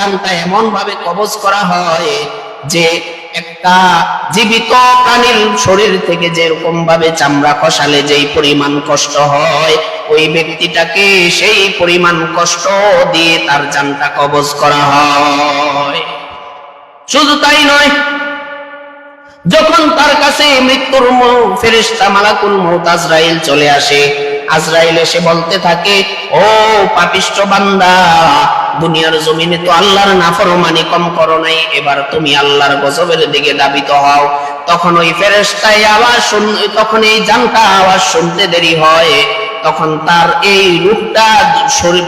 জানটা এমন ভাবে কবজ করা হয় যে একটা জীবিত প্রাণীর শরীর থেকে যেরকম ভাবে চামড়া খসালে যেই পরিমাণ কষ্ট হয়, ওই ব্যক্তিটাকে সেই পরিমাণ কষ্ট দিয়ে তার জানটা কবজ করা হয়। শুধু তাই নয়, যখন তার কাছে মৃত্যুর ফেরেশতা মালাকুল মউত আজরাইল চলে আসে, আজরাইল এসে বলতে থাকে, ও পাপিষ্ঠ বান্দা, দুনিয়ার জমিনে তো আল্লাহর নাফরমানি কম করো নাই, এবার তুমি আল্লাহর গজবের দিকে ধাবিত হও। তখন ওই ফেরেশতায় আওয়াজ তখন এই জানটা আওয়াজ শুনতে দেরি হয়, তখন তার এই রূপটা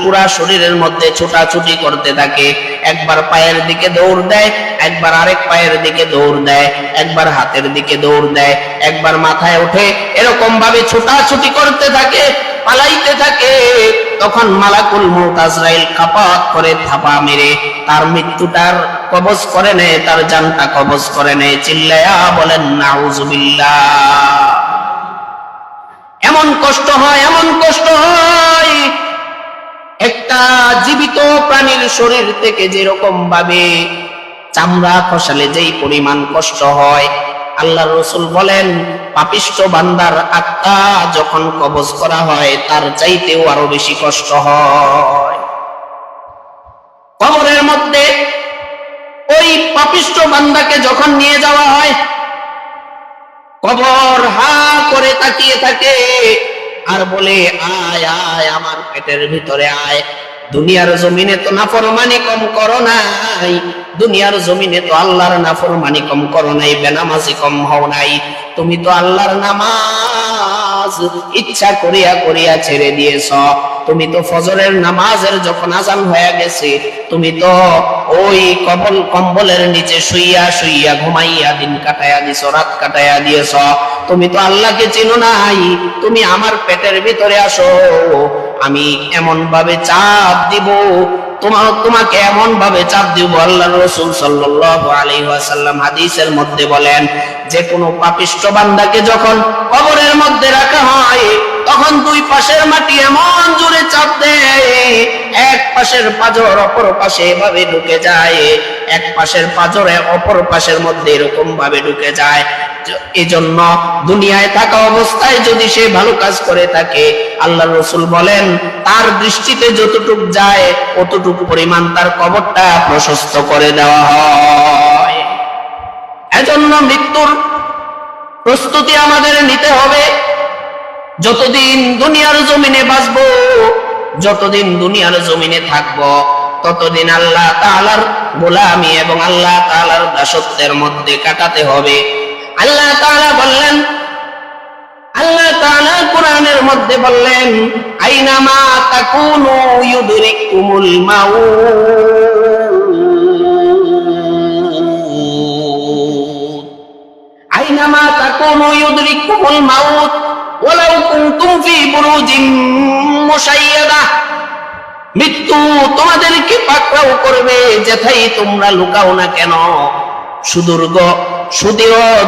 পুরা শরীরের মধ্যে ছোটাছুটি করতে থাকে। একবার পায়ের দিকে দৌড় দেয়, একবার আরেক পায়ের দিকে দৌড় দেয়, একবার হাতের দিকে দৌড় দেয়, একবার মাথায় ওঠে, এরকম ভাবে ছোটাছুটি করতে থাকে, পালাইতে থাকে। তখন মালাকুল মউত আজরাইল কাপাত করে থাপা মেরে তার মৃত্যুটার কবজ করে নেয়, তার জানটা কবজ করে নেয়। চিল্লায়া বলেন নাউজুবিল্লাহ। এমন কষ্ট হয়, এমন কষ্ট হয়, একটা জীবিত প্রাণীর শরীর থেকে যেরকম ভাবে চামড়া খসালে যেই পরিমাণ কষ্ট হয়, আল্লাহর রাসূল বলেন পাপিষ্ঠ বান্দার আত্মা যখন কবজ করা হয় তার চাইতেও আরো বেশি কষ্ট হয়। কবরের মধ্যে ওই পাপিষ্ঠ বান্দাকে যখন নিয়ে যাওয়া হয়, কবর হা করে তাকিয়ে থাকে আর বলে, আয় আয় আমার পেটের ভিতরে আয়। দুনিয়ার জমিনে তো নাফরমানি কম করো নাই, দুনিয়ার জমিনে তো আল্লাহর নাফরমানি কম করো নাই, বেনামাজি কম হও নাই, তুমি তো আল্লাহর নামাজ ইচ্ছা করিয়া করিয়া ছেড়ে দিয়েছ। তুমি তো ফজরের নামাজের যখন আজান হয়ে গেছে, তুমি তো ওই কম্বলের নিচে শুইয়া শুইয়া ঘুমাইয়া দিন কাটাইয়া দিছ, রাত কাটাইয়া দিয়েছ। তুমি তো আল্লাহকে চিনো নাই, তুমি আমার পেটের ভিতরে আসো, আমি এমন ভাবে চাপ দিব, তোমাকে এমন ভাবে চাপ দিব। আল্লাহর রাসূল সাল্লাল্লাহু আলাইহি ওয়াসাল্লাম হাদিসের মধ্যে বলেন, যে কোনো পাপিষ্ঠ বান্দাকে যখন কবরের মধ্যে রাখা হয়, তখন দুই পাশের মাটি এমন জোরে চাপ দেয়, এক পাশের পাঁজর অপর পাশে এভাবে ঢুকে যায়, এক পাশের পাঁজরে অপর পাশের মধ্যে এরকম ভাবে ঢুকে যায়। এজন্য দুনিয়ায় থাকা অবস্থায় যদি সে ভালো কাজ করে থাকে, আল্লাহর রাসূল বলেন তার দৃষ্টিতে যতটুক যায় ততটুকু পরিমাণ তার কবরটা প্রশস্ত করে দেওয়া হয়। এজন্য মৃত্যুর প্রস্তুতি আমাদের নিতে হবে। যতদিন দুনিয়ার জমিনে বাঁচবো, যতদিন দুনিয়ার জমিনে থাকবো, ততদিন আল্লাহ তাআলার গোলামি এবং আল্লাহ তাআলার দাসত্বের মধ্যে কাটাতে হবে। আল্লাহ তাআলা বললেন, আল্লাহ তাআলা কোরআনের মধ্যে বললেন, আইনামা তাকুনু ইউদরিকুমুল মাউত, আইনামা তাকুনু ইউদরিকুমুল মাউত ওয়ালাউ কুনতুম ফি বুরুজিন মুশাইয়াদা। মৃত্যু তোমাদেরকে পাকড়াও করবে, যেথায় তোমরা লুকাও না কেন।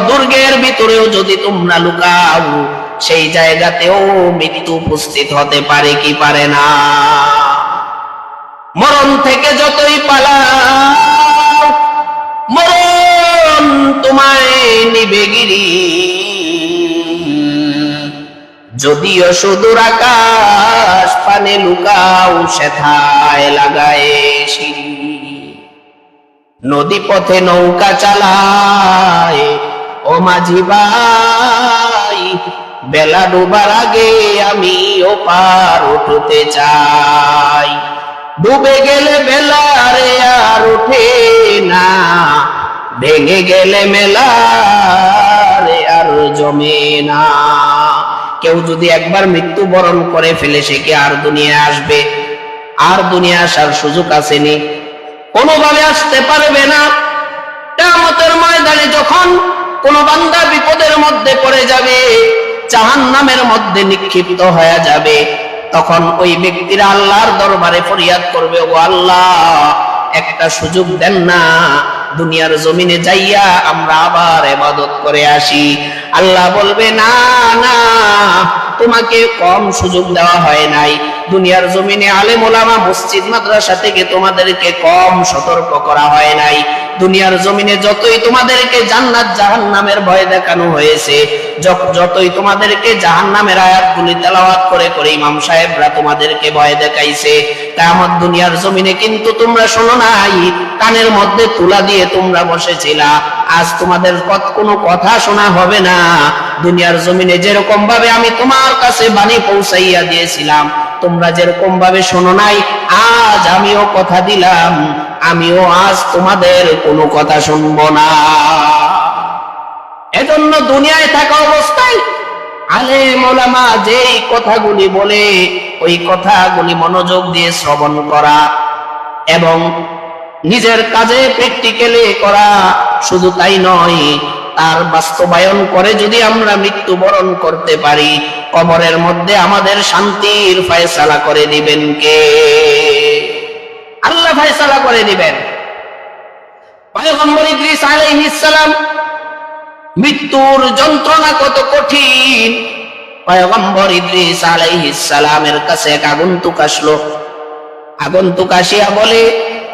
দুর্গের ভিতরেও যদি তোমরা লুকাও, সেই জায়গাতেও মৃত্যু উপস্থিত হতে পারে কি পারে না। মরণ থেকে যতই পালাও, মরণ তোমায় নিবে গিরি। যদিও সুদূর আকাশ পানে লুকাও, সেথায় লাগায় সিঁড়ি। নদী পথে নৌকা চালায় ও মাঝি ভাই, বেলা ডুবার আগে আমি ওপার উঠতে চাই। ডুবে গেলে বেলা রে আর ওঠে না, ভেঙে গেলে মেলা রে আর জমে না। কেউ যদি একবার মৃত্যুবরণ করে ফেলে, সে কি আর দুনিয়া আসবে? আর দুনিয়া আসার সুযোগ আসেনি, কোনোভাবে আসতে পারবে না। কিয়ামতের ময়দানে যখন কোন বান্দা বিপদের মধ্যে পড়ে যাবে, জাহান্নামের মধ্যে নিক্ষিপ্ত হয়ে যাবে, তখন ওই ব্যক্তিরা আল্লাহর দরবারে ফরিয়াদ করবে, ও আল্লাহ, একটা সুযোগ দেন না, দুনিয়ার জমিনে যাইয়া আমরা আবার ইবাদত করে আসি। আল্লাহ বলবে, না না, তোমাকে কম সুযোগ দেওয়া হয় নাই, দুনিয়ার জমিনে আলেম ওলামা মসজিদ মাদ্রাসা থেকে তোমাদেরকে কম সতর্ক করা হয় নাই। দুনিয়ার জমিনে যতই তোমাদেরকে জান্নাত জাহান্নামের ভয় দেখানো হয়েছে, যতই তোমাদেরকে জাহান্নামের আয়াতগুলি তেলাওয়াত করে করে ইমাম সাহেবরা তোমাদেরকে ভয় দেখাইছে, কিয়ামত দুনিয়ার জমিনে কিন্তু তোমরা শোনো নাই, কানের মধ্যে তুলা দিয়ে তোমরা বসেছিলা। আজ তোমাদের কোনো কথা শোনা হবে না। দুনিয়ার জমিনে যেরকম ভাবে আমি তোমার কাছে বাণী পৌঁছাইয়া দিয়েছিলাম, তোমরা যেরকম ভাবে শোনো নাই, আজ আমিও কথা দিলাম, আমিও আজ তোমাদের কোনো কথা শুনবো না। এজন্য দুনিয়ায় থাকা অবস্থায় আলেম ওলামা যেই কথাগুলি বলে ওই কথাগুলি মনোযোগ দিয়ে শ্রবণ করা এবং নিজের কাজে প্র্যাকটিক্যালি করা, শুধু তাই নয়, তার বাস্তবায়ন করে যদি আমরা মৃত্যুবরণ করতে পারি, কবরের মধ্যে আমাদের শান্তির ফয়সালা করে দিবেন কে? আল্লাহ ফয়সালা করে দিবেন। পয়গম্বর ইদ্রিস আলাইহিস সালাম, মৃত্যুর যন্ত্রণা কত কঠিন। পয়গম্বর ইদ্রিস আলাইহিস সালামের কাছে এক আগন্তুক আসলো। আগন্তুক আসিয়া বলে,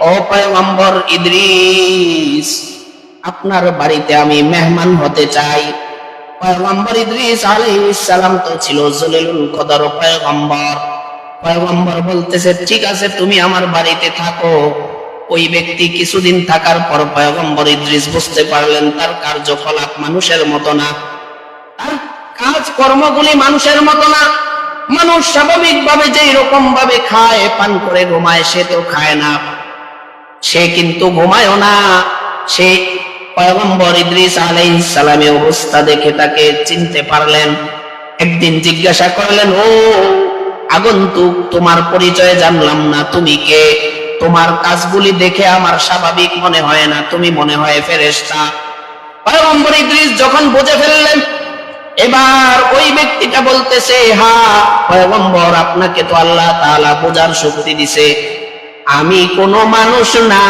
ও পয়গম্বর ইদ্রিস, আপনার বাড়িতে আমি মেহমান হতে চাই। পয়গম্বর ইদ্রিস আলাইহিস সালাম তো ছিল জলিলুল কদর পয়গম্বর। পয়গম্বর বলতেছে, ঠিক আছে, তুমি আমার বাড়িতে থাকো। ওই ব্যক্তি কিছুদিন থাকার পর পয়গম্বর ইদ্রিস বুঝতে পারলেন তার কার্যকলাপ মানুষের মতো না, তার কাজ কর্মগুলি মানুষের মতো না। মানুষ স্বাভাবিকভাবে যেই রকম ভাবে খায়, পান করে ঘুমায়, সে তো খায় না, সে কিন্তু ঘুমায়ও না। সে পয়গম্বর ইদ্রিস আলাইহিস সালামের অবস্থা দেখে তাকে চিনতে পারলেন। একদিন জিজ্ঞাসা করলেন, ও আগন্তুক, তোমার পরিচয় জানলাম না, তুমি কে? তোমার কাজগুলি দেখে আমার স্বাভাবিক মনে হয় না, তুমি মনে হয় ফেরেশতা। পয়গম্বর ইদ্রিস যখন বুঝে ফেললেন, এবার ওই ব্যক্তিটা বলতেছে, হ্যাঁ পয়গম্বর, আপনাকে তো আল্লাহ তাআলা বোঝার শক্তি দিছে, আমি কোনো মানুষ না,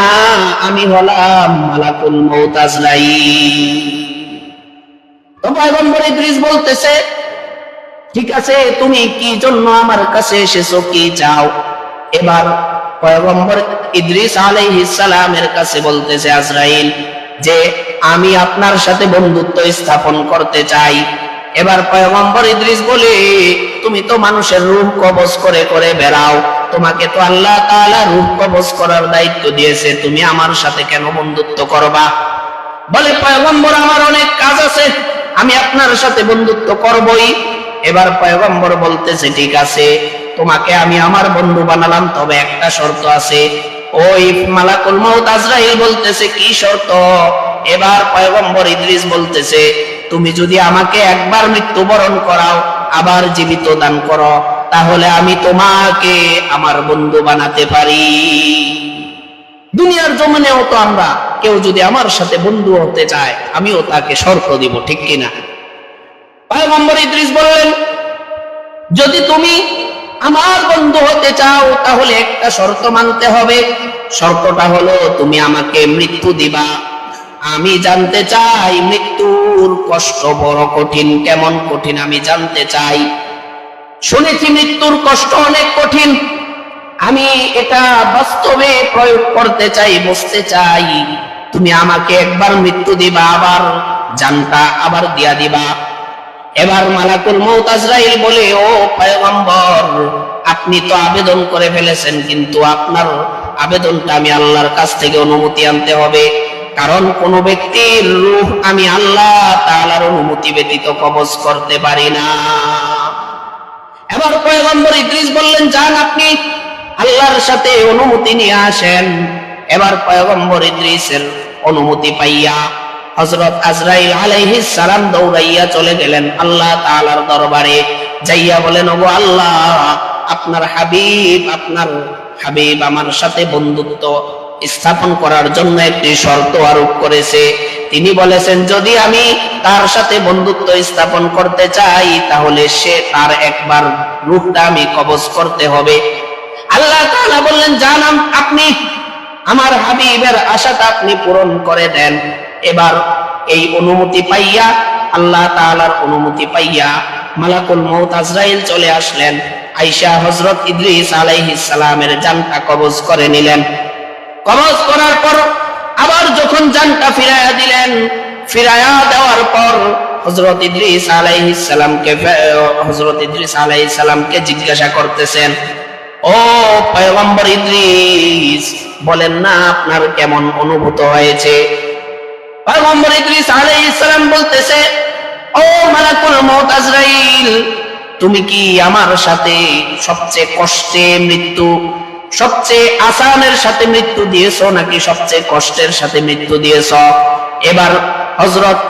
আমি হলাম মালাকুল মউত আজরাইল। তো পয়গম্বর ইদ্রিস বলতেছে, ঠিক আছে, তুমি কি জন্য আমার কাছে এসেছো, কি চাও? এবার পয়গম্বর ইদ্রিস আলাইহিস সালামের কাছে বলতেছে আজরাইল যে, আমি আপনার সাথে বন্ধুত্ব স্থাপন করতে চাই। এবার পয়গম্বর ইদ্রিস বলে, তুমি তো মানুষের রূহ কবজ করে করে বেড়াও, তোমাকে তো আল্লাহ তাআলা রূহ কবজ করার দায়িত্ব দিয়েছে, তুমি আমার সাথে কেন বন্ধুত্ব করবা? বলে, পয়গম্বর, আমার অনেক কাজ আছে, আমি আপনার সাথে বন্ধুত্ব করবই। এবার পয়গম্বর বলতেছে, ঠিক আছে, তোমাকে আমি আমার বন্ধু বানালাম, তবে একটা শর্ত আছে। ওই মালাকুল মউত আজরাইল বলতেছে, কি শর্ত? এবার পয়গম্বর ইদ্রিস বলতেছে, তুমি যদি আমাকে একবার মৃত্যুবরণ করাও, আবার জীবিত দান করো, তাহলে আমি তোমাকে আমার বন্ধু বানাতে পারি। দুনিয়ার জমিনেও তো আমরা কেউ যদি আমার সাথে বন্ধু হতে চায়, আমিও তাকে শর্ত দিব, ঠিক কিনা? পয়গম্বর ইদ্রিস বললেন, যদি তুমি আমার বন্ধু হতে চাও, তাহলে একটা শর্ত মানতে হবে। শর্তটা হলো, তুমি আমাকে মৃত্যু দিবা। আমি জানতে চাই মৃত্যুর কষ্ট বড় কঠিন, কেমন কঠিন আমি জানতে চাই। শুনেছি মৃত্যুর কষ্ট অনেক কঠিন, আমি এটা বাস্তবে প্রয়োগ করতে চাই, বুঝতে চাই। তুমি আমাকে একবার মৃত্যু দিবা, আবার জানটা আবার দিয়া দিবা। এবার মালাকুল মউত আজরাইল বলে, ও পয়গম্বর, আপনি তো আবেদন করে ফেলেছেন, কিন্তু আপনার আবেদনটা আমি আল্লাহর কাছ থেকে অনুমতি আনতে হবে, কারণ কোন ব্যক্তির রূহ আমি আল্লাহ তাআলার অনুমতি ব্যতীত কবজ করতে পারি না। এবার পয়গম্বর ইদ্রিস বললেন, যান, আপনি আল্লাহর সাথে অনুমতি নিয়ে আসেন। এবার পয়গম্বর ইদ্রিসের অনুমতি পাইয়া হযরত আজরাইল আলাইহিস সালাম দৌড়াইয়া চলে গেলেন আল্লাহ তাআলার দরবারে। যাইয়া বলেন, ওগো আল্লাহ, আপনার হাবিব আমার সাথে বন্ধুত্ব স্থাপন করার জন্য একটি শর্ত আরোপ করেছে। তিনি বলেছেন, যদি আমি তার সাথে বন্ধুত্ব স্থাপন করতে চাই, তাহলে তার একবার রূহটা আমি কবজ করতে হবে। আল্লাহ তাআলা বললেন, জানান, আপনি আমার হাবিবের আশাটা আপনি পূরণ করে দেন। এবার এই অনুমতি পাইয়া, আল্লাহ তাআলার অনুমতি পাইয়া মালাকুল মউত আজরাইল চলে আসলেন। আয়েশা হযরত ইদ্রিস আলাইহিস সালামের জানটা কবজ করে নিলেন। কবজ করার পর আবার যখন জানটা ফিরাইয়া দিলেন, ফিরাইয়া দেওয়ার পর হযরত ইদ্রিস আলাইহিস সালামকে জিজ্ঞাসা করতেছেন, ও পয়গম্বর ইদ্রিস, বলেন না আপনার কেমন অনুভূত হয়েছে? পয়গম্বর ইদ্রিস আলাইহিস সালাম বলতেছে, ও মালাকুল মউত আজরাইল, তুমি কি আমার সাথে সবচেয়ে কষ্টে মৃত্যু, সবচেয়ে আসানের সাথে মৃত্যু দিয়েছো নাকি সবচেয়ে কষ্টের সাথে মৃত্যু দিয়েছো? এবার হযরত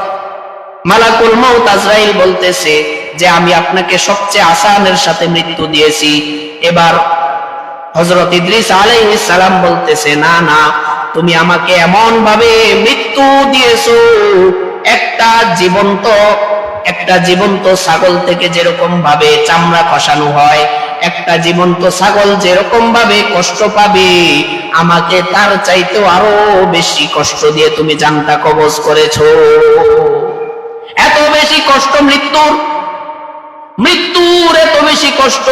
মালাকুল মউত আজরাইল বলতেছে যে আমি আপনাকে সবচেয়ে আসানের সাথে মৃত্যু দিয়েছি। এবার হযরত ইদ্রিস আলাইহিস সালাম বলতেছে, না না, তুমি আমাকে এমন ভাবে মৃত্যু দিয়েছো, একটা জীবন্ত ছাগল থেকে যেরকম ভাবে চামড়া খসানো হয়, একটা জীবন্ত ছাগল যেরকম ভাবে কষ্ট পাবে, আমাকে তার চাইতেও আরো বেশি কষ্ট দিয়ে তুমি জানটা কবজ করেছো। এত বেশি কষ্ট মৃত্যুর এত বেশি কষ্ট।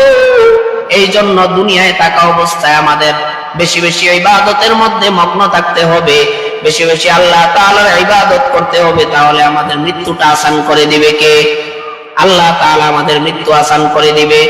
এই জন্য দুনিয়ায় থাকা অবস্থায় আমাদের বেশি বেশি ইবাদতের মধ্যে মগ্ন থাকতে হবে, বেশি বেশি আল্লাহ তাআলার ইবাদত করতে হবে। তাহলে আমাদের মৃত্যুটা আসান করে দিবে কে? আল্লাহ তাআলা আমাদের মৃত্যু আসান করে দিবে।